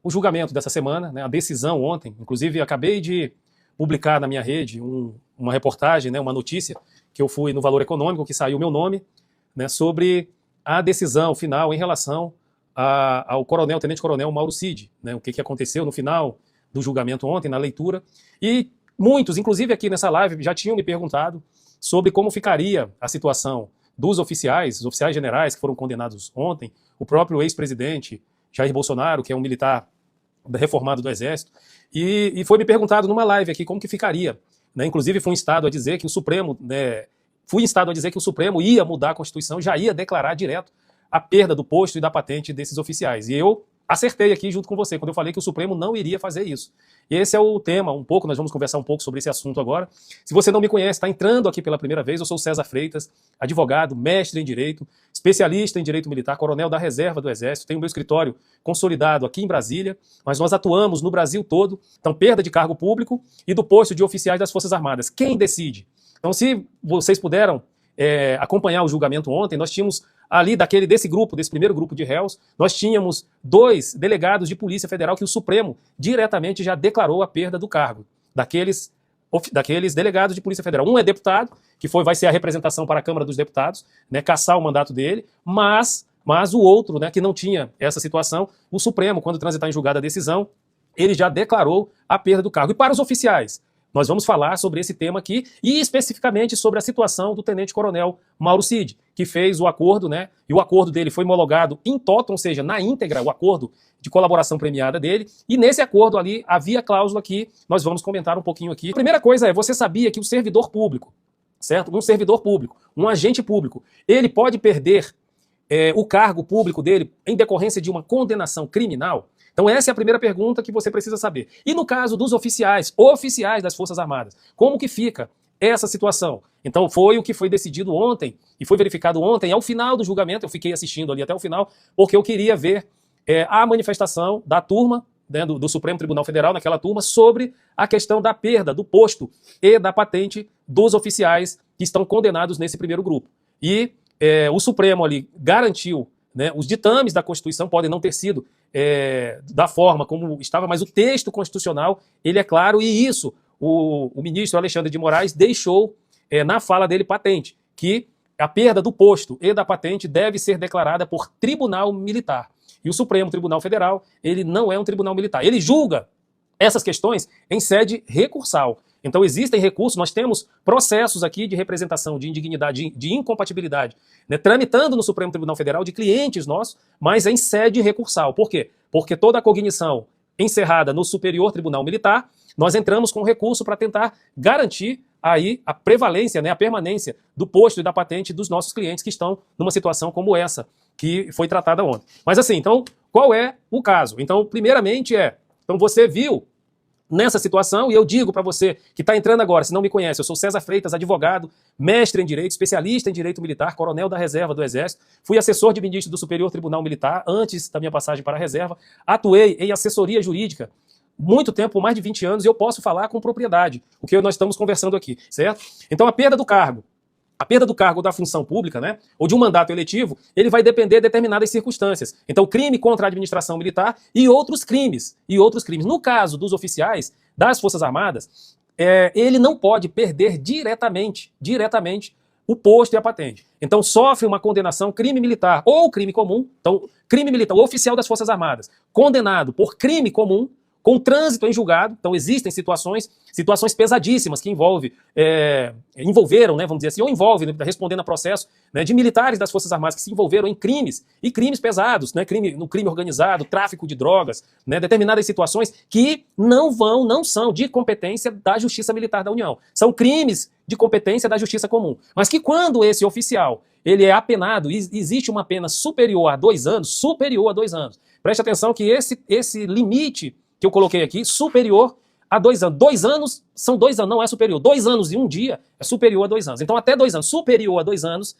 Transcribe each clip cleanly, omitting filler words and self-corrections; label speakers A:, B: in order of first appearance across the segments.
A: o julgamento dessa semana, né, a decisão ontem, inclusive acabei de publicar na minha rede uma reportagem, né, uma notícia, que eu fui no Valor Econômico, que saiu o meu nome, né, sobre a decisão final em relação ao tenente-coronel Mauro Cid, né, o que aconteceu no final do julgamento ontem, na leitura, e muitos, inclusive aqui nessa live, já tinham me perguntado sobre como ficaria a situação dos oficiais, os oficiais generais que foram condenados ontem, o próprio ex-presidente Jair Bolsonaro, que é um militar reformado do Exército, e foi me perguntado numa live aqui como que ficaria. Né? Inclusive fui instado a dizer que o Supremo, ia mudar a Constituição, já ia declarar direto a perda do posto e da patente desses oficiais. E eu acertei aqui junto com você, quando eu falei que o Supremo não iria fazer isso. E esse é o tema, nós vamos conversar um pouco sobre esse assunto agora. Se você não me conhece, está entrando aqui pela primeira vez, eu sou César Freitas, advogado, mestre em Direito, especialista em Direito Militar, coronel da Reserva do Exército, tenho meu escritório consolidado aqui em Brasília, mas nós atuamos no Brasil todo, então perda de cargo público e do posto de oficiais das Forças Armadas. Quem decide? Então, se vocês puderam acompanhar o julgamento ontem, nós tínhamos ali desse primeiro grupo de réus, nós tínhamos 2 delegados de Polícia Federal que o Supremo diretamente já declarou a perda do cargo, daqueles delegados de Polícia Federal. Um é deputado, que vai ser a representação para a Câmara dos Deputados, né, cassar o mandato dele, mas o outro, né, que não tinha essa situação, o Supremo, quando transitar em julgada a decisão, ele já declarou a perda do cargo. E para os oficiais, nós vamos falar sobre esse tema aqui e especificamente sobre a situação do tenente-coronel Mauro Cid, que fez o acordo, né? E o acordo dele foi homologado in toto, ou seja, na íntegra, o acordo de colaboração premiada dele. E nesse acordo ali havia cláusula que nós vamos comentar um pouquinho aqui. A primeira coisa é, você sabia que o servidor público, certo? Um servidor público, um agente público, ele pode perder o cargo público dele em decorrência de uma condenação criminal? Então essa é a primeira pergunta que você precisa saber. E no caso dos oficiais das Forças Armadas, como que fica essa situação? Então foi o que foi decidido ontem e foi verificado ontem, ao final do julgamento, eu fiquei assistindo ali até o final, porque eu queria ver a manifestação da turma, né, do Supremo Tribunal Federal, naquela turma, sobre a questão da perda do posto e da patente dos oficiais que estão condenados nesse primeiro grupo. E o Supremo ali garantiu, né, os ditames da Constituição podem não ter sido da forma como estava, mas o texto constitucional, ele é claro, e isso o ministro Alexandre de Moraes deixou na fala dele patente, que a perda do posto e da patente deve ser declarada por tribunal militar. E o Supremo Tribunal Federal, ele não é um tribunal militar. Ele julga essas questões em sede recursal. Então existem recursos, nós temos processos aqui de representação de indignidade, de incompatibilidade, né, tramitando no Supremo Tribunal Federal de clientes nossos, mas em sede recursal. Por quê? Porque toda a cognição encerrada no Superior Tribunal Militar, nós entramos com recurso para tentar garantir aí a prevalência, né, a permanência do posto e da patente dos nossos clientes que estão numa situação como essa, que foi tratada ontem. Mas assim, então, qual é o caso? Então, primeiramente então você viu nessa situação, e eu digo para você que está entrando agora, se não me conhece, eu sou César Freitas, advogado, mestre em Direito, especialista em Direito Militar, coronel da Reserva do Exército, fui assessor de ministro do Superior Tribunal Militar antes da minha passagem para a Reserva, atuei em assessoria jurídica muito tempo, por mais de 20 anos, e eu posso falar com propriedade o que nós estamos conversando aqui, certo? Então a perda do cargo da função pública, né, ou de um mandato eletivo, ele vai depender de determinadas circunstâncias. Então, crime contra a administração militar e outros crimes. No caso dos oficiais das Forças Armadas, ele não pode perder diretamente o posto e a patente. Então, sofre uma condenação crime militar ou crime comum. Então, crime militar, o oficial das Forças Armadas, condenado por crime comum, com trânsito em julgado. Então existem situações pesadíssimas que envolveram, né, vamos dizer assim, ou envolvem, né, respondendo a processo, né, de militares das Forças Armadas que se envolveram em crimes pesados, né, no crime organizado, tráfico de drogas, né, determinadas situações que não são de competência da Justiça Militar da União. São crimes de competência da Justiça Comum. Mas que quando esse oficial ele é apenado, existe uma pena superior a 2 anos, Preste atenção que esse limite que eu coloquei aqui, superior a 2 anos. 2 anos são 2 anos, não é superior. 2 anos e 1 dia é superior a 2 anos. Então, até 2 anos, superior a 2 anos,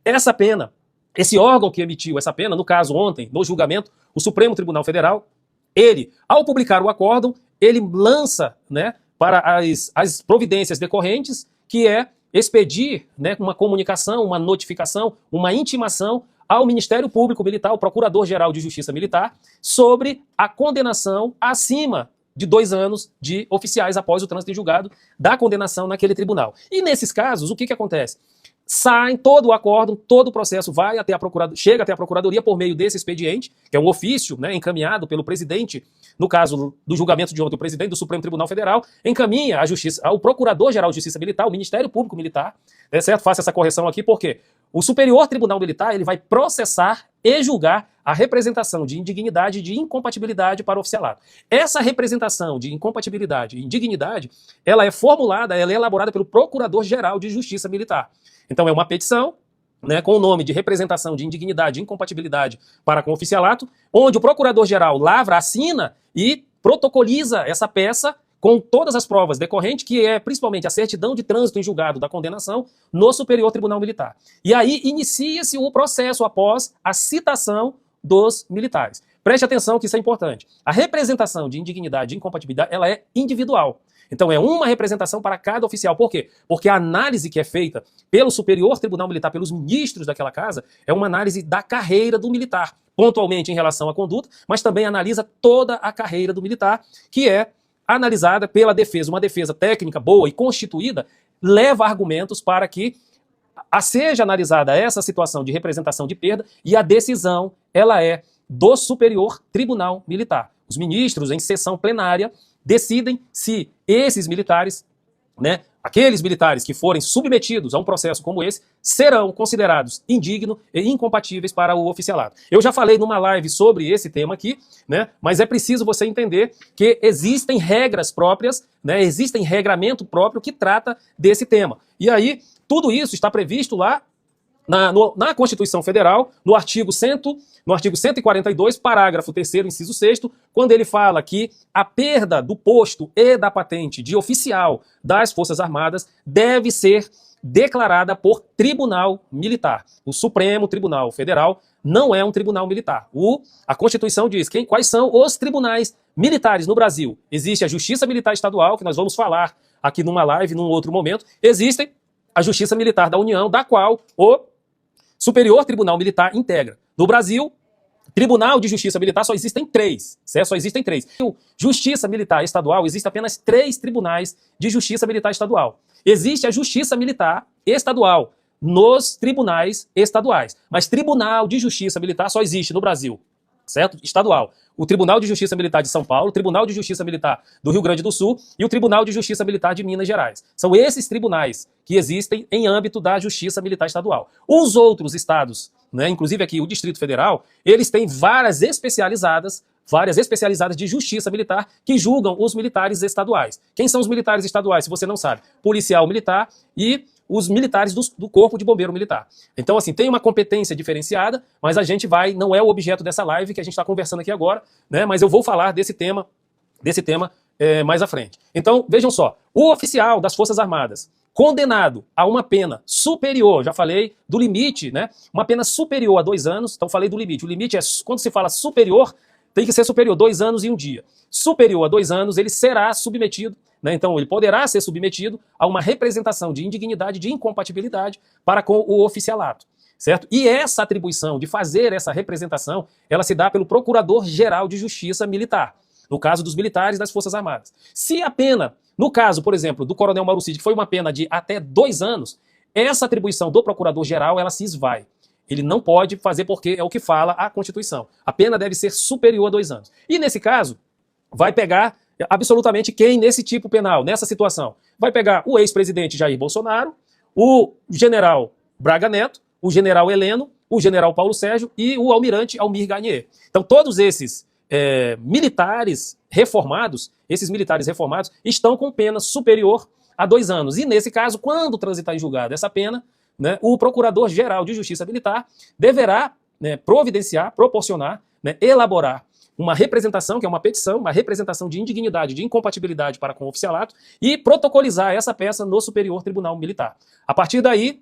A: essa pena, esse órgão que emitiu essa pena, no caso ontem, no julgamento, o Supremo Tribunal Federal, ele, ao publicar o acórdão, ele lança, né, para as providências decorrentes, que é expedir, né, uma comunicação, uma notificação, uma intimação ao Ministério Público Militar, ao Procurador-Geral de Justiça Militar, sobre a condenação acima de 2 anos de oficiais após o trânsito em julgado da condenação naquele tribunal. E nesses casos, o que acontece? Sai todo o acórdão, todo o processo vai até a chega até a Procuradoria por meio desse expediente, que é um ofício, né, encaminhado pelo presidente, no caso do julgamento de ontem, o presidente do Supremo Tribunal Federal, encaminha a justiça, ao Procurador-Geral de Justiça Militar, o Ministério Público Militar, né, certo? Faço essa correção aqui porque o Superior Tribunal Militar ele vai processar e julgar a representação de indignidade e de incompatibilidade para o oficialato. Essa representação de incompatibilidade e indignidade, ela é formulada, ela é elaborada pelo Procurador-Geral de Justiça Militar. Então é uma petição, né, com o nome de representação de indignidade e incompatibilidade para com o oficialato, onde o Procurador-Geral lavra, assina e protocoliza essa peça com todas as provas decorrentes, que é principalmente a certidão de trânsito em julgado da condenação no Superior Tribunal Militar. E aí inicia-se o processo após a citação dos militares. Preste atenção que isso é importante. A representação de indignidade e incompatibilidade, ela é individual. Então é uma representação para cada oficial. Por quê? Porque a análise que é feita pelo Superior Tribunal Militar, pelos ministros daquela casa, é uma análise da carreira do militar, pontualmente em relação à conduta, mas também analisa toda a carreira do militar, que é analisada pela defesa. Uma defesa técnica boa e constituída leva argumentos para que seja analisada essa situação de representação de perda e a decisão ela é do Superior Tribunal Militar. Os ministros, em sessão plenária, decidem se esses militares, né, aqueles militares que forem submetidos a um processo como esse, serão considerados indignos e incompatíveis para o oficialato. Eu já falei numa live sobre esse tema aqui, né, mas é preciso você entender que existem regras próprias, né, existem regramento próprio que trata desse tema. E aí, tudo isso está previsto lá na Constituição Federal, no artigo 142, parágrafo 3º, inciso 6º, quando ele fala que a perda do posto e da patente de oficial das Forças Armadas deve ser declarada por tribunal militar. O Supremo Tribunal Federal não é um tribunal militar. A Constituição diz quais são os tribunais militares no Brasil. Existe a Justiça Militar Estadual, que nós vamos falar aqui numa live, num outro momento. Existe a Justiça Militar da União, da qual o Superior Tribunal Militar integra. No Brasil, Tribunal de Justiça Militar só existem 3, certo? Só existem 3. Justiça Militar Estadual, existem apenas 3 tribunais de Justiça Militar Estadual. Existe a Justiça Militar Estadual nos tribunais estaduais, mas Tribunal de Justiça Militar só existe no Brasil, certo? Estadual. O Tribunal de Justiça Militar de São Paulo, o Tribunal de Justiça Militar do Rio Grande do Sul e o Tribunal de Justiça Militar de Minas Gerais. São esses tribunais que existem em âmbito da Justiça Militar Estadual. Os outros estados, né, inclusive aqui o Distrito Federal, eles têm várias especializadas de justiça militar que julgam os militares estaduais. Quem são os militares estaduais, se você não sabe? Policial militar e os militares do Corpo de Bombeiro Militar. Então, assim, tem uma competência diferenciada, mas a gente não é o objeto dessa live que a gente está conversando aqui agora, né? Mas eu vou falar desse tema mais à frente. Então, vejam só, o oficial das Forças Armadas, condenado a uma pena superior, já falei do limite, né? Uma pena superior a 2 anos, então falei do limite. O limite é, quando se fala superior, tem que ser superior, 2 anos e 1 dia. Superior a 2 anos, ele será submetido, né? Então ele poderá ser submetido a uma representação de indignidade, de incompatibilidade para com o oficialato, certo? E essa atribuição de fazer essa representação, ela se dá pelo Procurador-Geral de Justiça Militar, no caso dos militares das Forças Armadas. Se a pena, no caso, por exemplo, do Coronel Mauro Cid, que foi uma pena de até 2 anos, essa atribuição do Procurador-Geral, ela se esvai. Ele não pode fazer porque é o que fala a Constituição. A pena deve ser superior a 2 anos. E nesse caso, vai pegar absolutamente quem nesse tipo penal, nessa situação? Vai pegar o ex-presidente Jair Bolsonaro, o general Braga Neto, o general Heleno, o general Paulo Sérgio e o almirante Almir Garnier. Então todos esses militares reformados, estão com pena superior a 2 anos. E nesse caso, quando transitar em julgado essa pena, né, o Procurador-Geral de Justiça Militar deverá, né, proporcionar, né, elaborar uma representação, que é uma petição, uma representação de indignidade, de incompatibilidade para com o oficialato e protocolizar essa peça no Superior Tribunal Militar. A partir daí,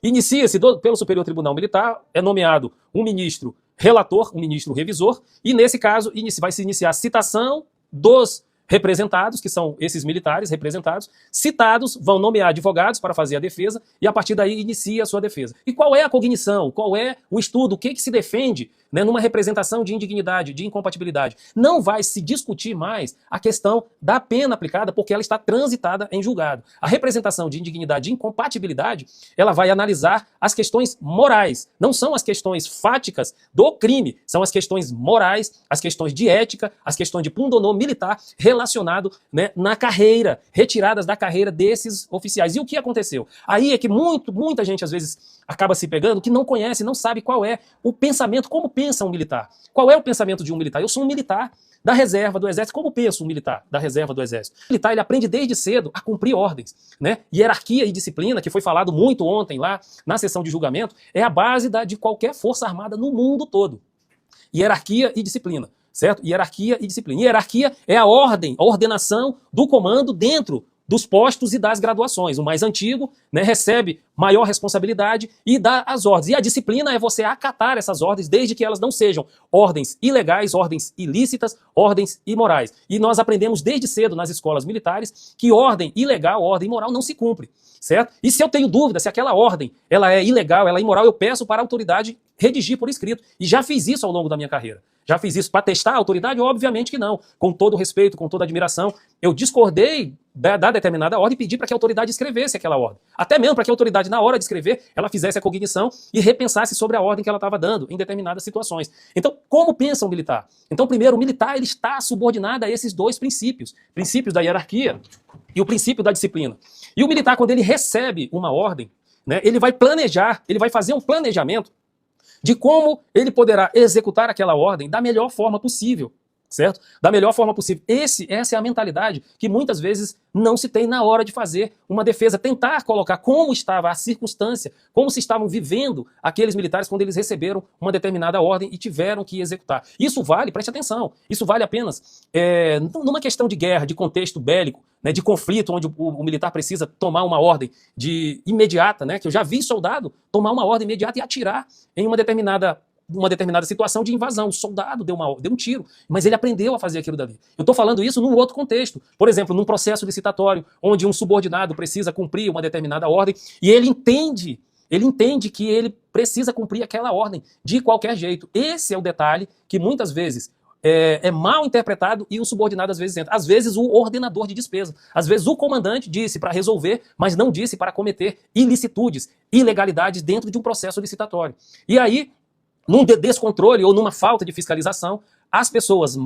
A: inicia-se pelo Superior Tribunal Militar, é nomeado um ministro relator, um ministro revisor, e nesse caso vai se iniciar a citação dos representados, que são esses militares representados, citados, vão nomear advogados para fazer a defesa e a partir daí inicia a sua defesa. E qual é a cognição? Qual é o estudo? O que se defende, né, numa representação de indignidade, de incompatibilidade? Não vai se discutir mais a questão da pena aplicada porque ela está transitada em julgado. A representação de indignidade e incompatibilidade, ela vai analisar as questões morais. Não são as questões fáticas do crime, são as questões morais, as questões de ética, as questões de pundonor militar relacionado, né, na carreira, retiradas da carreira desses oficiais. E o que aconteceu? Aí é que muita gente às vezes acaba se pegando que não conhece, não sabe qual é o pensamento, como pensa um militar. Qual é o pensamento de um militar? Eu sou um militar da reserva do exército. Como pensa um militar da reserva do exército? O militar, ele aprende desde cedo a cumprir ordens, né? Hierarquia e disciplina, que foi falado muito ontem lá na sessão de julgamento, é a base de qualquer força armada no mundo todo. Hierarquia e disciplina. Certo? Hierarquia e disciplina. Hierarquia é a ordem, a ordenação do comando dentro dos postos e das graduações. O mais antigo, né, recebe maior responsabilidade e dá as ordens. E a disciplina é você acatar essas ordens desde que elas não sejam ordens ilegais, ordens ilícitas, ordens imorais. E nós aprendemos desde cedo nas escolas militares que ordem ilegal, ordem imoral não se cumpre. Certo? E se eu tenho dúvida se aquela ordem ela é ilegal, ela é imoral, eu peço para a autoridade redigir por escrito. E já fiz isso ao longo da minha carreira. Já fiz isso para testar a autoridade? Obviamente que não. Com todo respeito, com toda admiração, eu discordei da determinada ordem e pedi para que a autoridade escrevesse aquela ordem. Até mesmo para que a autoridade, na hora de escrever, ela fizesse a cognição e repensasse sobre a ordem que ela estava dando em determinadas situações. Então, como pensa um militar? Então, primeiro, o militar ele está subordinado a esses dois princípios. Princípios da hierarquia e o princípio da disciplina. E o militar, quando ele recebe uma ordem, né, ele vai planejar, ele vai fazer um planejamento de como ele poderá executar aquela ordem da melhor forma possível, certo? Da melhor forma possível. Essa é a mentalidade que muitas vezes não se tem na hora de fazer uma defesa, tentar colocar como estava a circunstância, como se estavam vivendo aqueles militares quando eles receberam uma determinada ordem e tiveram que executar. Isso vale, preste atenção, isso vale apenas numa questão de guerra, de contexto bélico, né, de conflito, onde o militar precisa tomar uma ordem imediata, né, que eu já vi soldado tomar uma ordem imediata e atirar em uma determinada situação de invasão. O soldado deu um tiro, mas ele aprendeu a fazer aquilo dali. Eu estou falando isso num outro contexto. Por exemplo, num processo licitatório, onde um subordinado precisa cumprir uma determinada ordem e ele entende que ele precisa cumprir aquela ordem de qualquer jeito. Esse é o detalhe que muitas vezes é mal interpretado e o subordinado às vezes entra. Às vezes o ordenador de despesa. Às vezes o comandante disse para resolver, mas não disse para cometer ilicitudes, ilegalidades dentro de um processo licitatório. E aí, num descontrole ou numa falta de fiscalização, as pessoas,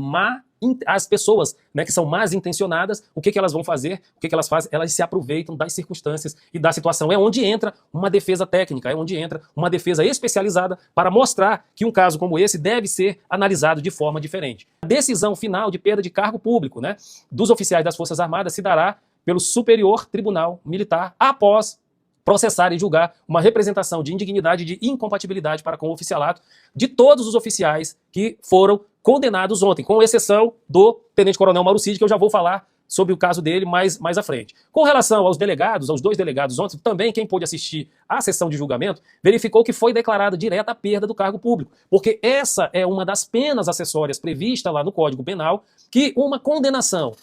A: né, que são más intencionadas, o que elas vão fazer? O que elas fazem? Elas se aproveitam das circunstâncias e da situação. É onde entra uma defesa técnica, é onde entra uma defesa especializada para mostrar que um caso como esse deve ser analisado de forma diferente. A decisão final de perda de cargo público, né, dos oficiais das Forças Armadas se dará pelo Superior Tribunal Militar após processar e julgar uma representação de indignidade e de incompatibilidade para com o oficialato de todos os oficiais que foram condenados ontem, com exceção do Tenente-Coronel Mauro Cid, que eu já vou falar sobre o caso dele mais à frente. Com relação aos delegados, aos 2 delegados ontem, também quem pôde assistir à sessão de julgamento verificou que foi declarada direta a perda do cargo público, porque essa é uma das penas acessórias prevista lá no Código Penal, que uma condenação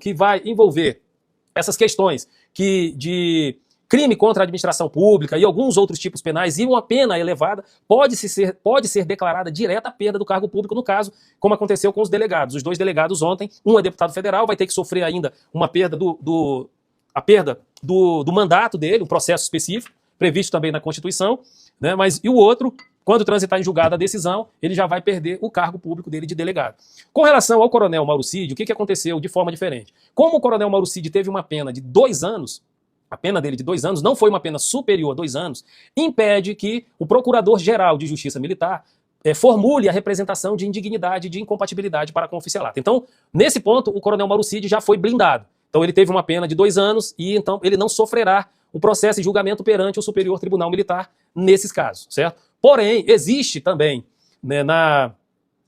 A: que vai envolver essas questões de crime contra a administração pública e alguns outros tipos penais e uma pena elevada pode ser declarada direta a perda do cargo público, no caso, como aconteceu com os delegados. Os 2 delegados ontem, um é deputado federal, vai ter que sofrer ainda uma perda do mandato dele, um processo específico, previsto também na Constituição, né? E o outro, quando transitar em julgada a decisão, ele já vai perder o cargo público dele de delegado. Com relação ao Coronel Mauro Cid, o que aconteceu de forma diferente? Como o Coronel Mauro Cid teve uma pena de 2 anos, a pena dele de 2 anos não foi uma pena superior a 2 anos, impede que o Procurador-Geral de Justiça Militar formule a representação de indignidade e de incompatibilidade para com o oficialato. Então, nesse ponto, o Coronel Mauro Cid já foi blindado. Então, ele teve uma pena de 2 anos e então ele não sofrerá o processo e julgamento perante o Superior Tribunal Militar nesses casos, certo? Porém, existe também, né, na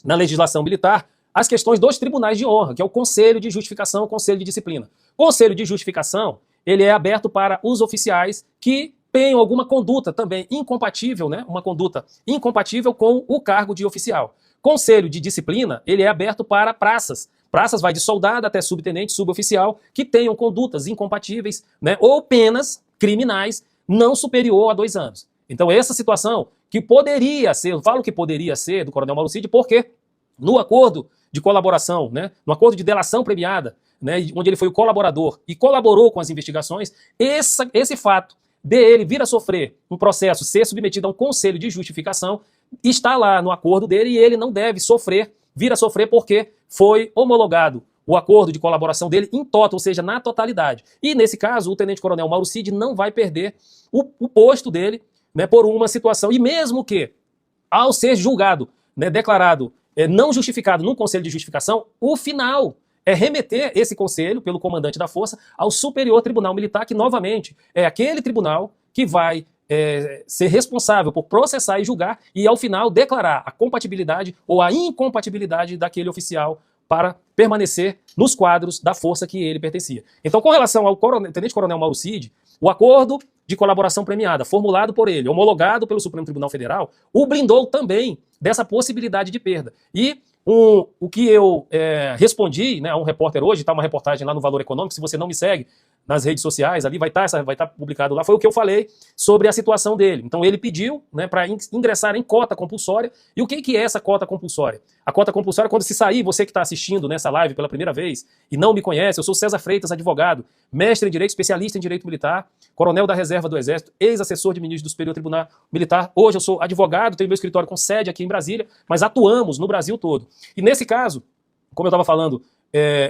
A: legislação militar as questões dos tribunais de honra, que é o Conselho de Justificação e o Conselho de Disciplina. O Conselho de Justificação ele é aberto para os oficiais que tenham alguma conduta também incompatível, né? Uma conduta incompatível com o cargo de oficial. Conselho de disciplina, ele é aberto para praças. Praças vai de soldado até subtenente, suboficial, que tenham condutas incompatíveis, né, ou penas criminais não superior a 2 anos. Então essa situação que poderia ser, eu falo que poderia ser do Coronel Mauro Cid, porque no acordo de colaboração, né, no acordo de delação premiada, né, onde ele foi o colaborador e colaborou com as investigações, esse fato dele vir a sofrer um processo, ser submetido a um conselho de justificação, está lá no acordo dele e ele não deve sofrer, vir a sofrer porque foi homologado o acordo de colaboração dele em toto, ou seja, na totalidade. E nesse caso, o tenente-coronel Mauro Cid não vai perder o posto dele, né, por uma situação. E mesmo que, ao ser julgado, né, declarado não justificado num conselho de justificação, o final é remeter esse conselho, pelo comandante da força, ao Superior Tribunal Militar, que novamente é aquele tribunal que vai ser responsável por processar e julgar e, ao final, declarar a compatibilidade ou a incompatibilidade daquele oficial para permanecer nos quadros da força que ele pertencia. Então, com relação ao tenente-coronel Mauro Cid, o acordo de colaboração premiada, formulado por ele, homologado pelo Supremo Tribunal Federal, o blindou também dessa possibilidade de perda. E o que eu respondi, né, a um repórter hoje, está uma reportagem lá no Valor Econômico, se você não me segue nas redes sociais, ali vai estar publicado lá, foi o que eu falei sobre a situação dele. Então ele pediu, né, para ingressar em cota compulsória. E o que é essa cota compulsória? A cota compulsória, quando se sair, você que está assistindo nessa live pela primeira vez e não me conhece, eu sou César Freitas, advogado, mestre em Direito, especialista em Direito Militar, coronel da Reserva do Exército, ex-assessor de ministro do Superior Tribunal Militar. Hoje eu sou advogado, tenho meu escritório com sede aqui em Brasília, mas atuamos no Brasil todo. E nesse caso, como eu estava falando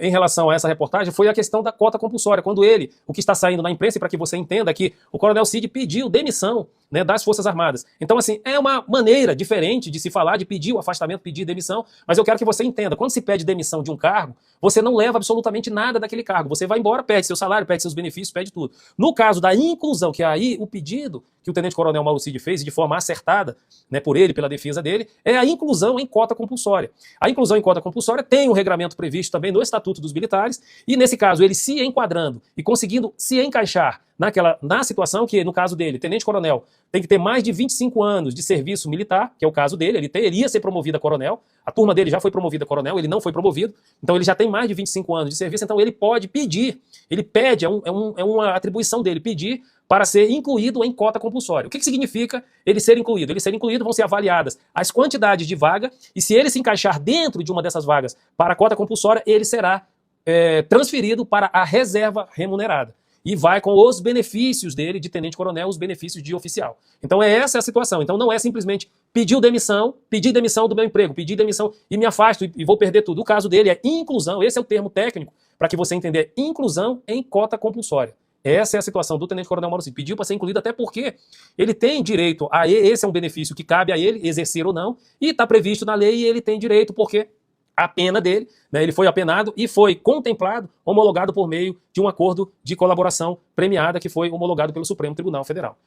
A: em relação a essa reportagem, foi a questão da cota compulsória, quando ele, o que está saindo na imprensa, e para que você entenda que o Coronel Cid pediu demissão, né, das Forças Armadas. Então, assim, é uma maneira diferente de se falar, de pedir o afastamento, pedir demissão, mas eu quero que você entenda, quando se pede demissão de um cargo, você não leva absolutamente nada daquele cargo, você vai embora, pede seu salário, pede seus benefícios, pede tudo. No caso da inclusão, que é aí o pedido que o tenente-coronel Mauro Cid fez, de forma acertada, né, por ele, pela defesa dele, é a inclusão em cota compulsória. A inclusão em cota compulsória tem um regramento previsto também no Estatuto dos Militares, e nesse caso ele se enquadrando e conseguindo se encaixar na situação que, no caso dele, tenente-coronel tem que ter mais de 25 anos de serviço militar, que é o caso dele, ele iria ser promovido a coronel, a turma dele já foi promovida a coronel, ele não foi promovido, então ele já tem mais de 25 anos de serviço, então ele pode pedir, ele pede, é uma atribuição dele, pedir para ser incluído em cota compulsória. O que significa ele ser incluído? Ele ser incluído, vão ser avaliadas as quantidades de vaga, e se ele se encaixar dentro de uma dessas vagas para a cota compulsória, ele será transferido para a reserva remunerada. E vai com os benefícios dele de tenente-coronel, os benefícios de oficial. Então essa é a situação. Então não é simplesmente pedir demissão do meu emprego, pedir demissão e me afasto e vou perder tudo. O caso dele é inclusão, esse é o termo técnico para que você entender, inclusão em cota compulsória. Essa é a situação do tenente-coronel Mauro Cid. Pediu para ser incluído até porque ele tem direito a esse é um benefício que cabe a ele exercer ou não, e está previsto na lei e ele tem direito porque a pena dele, né, ele foi apenado e foi contemplado, homologado por meio de um acordo de colaboração premiada que foi homologado pelo Supremo Tribunal Federal.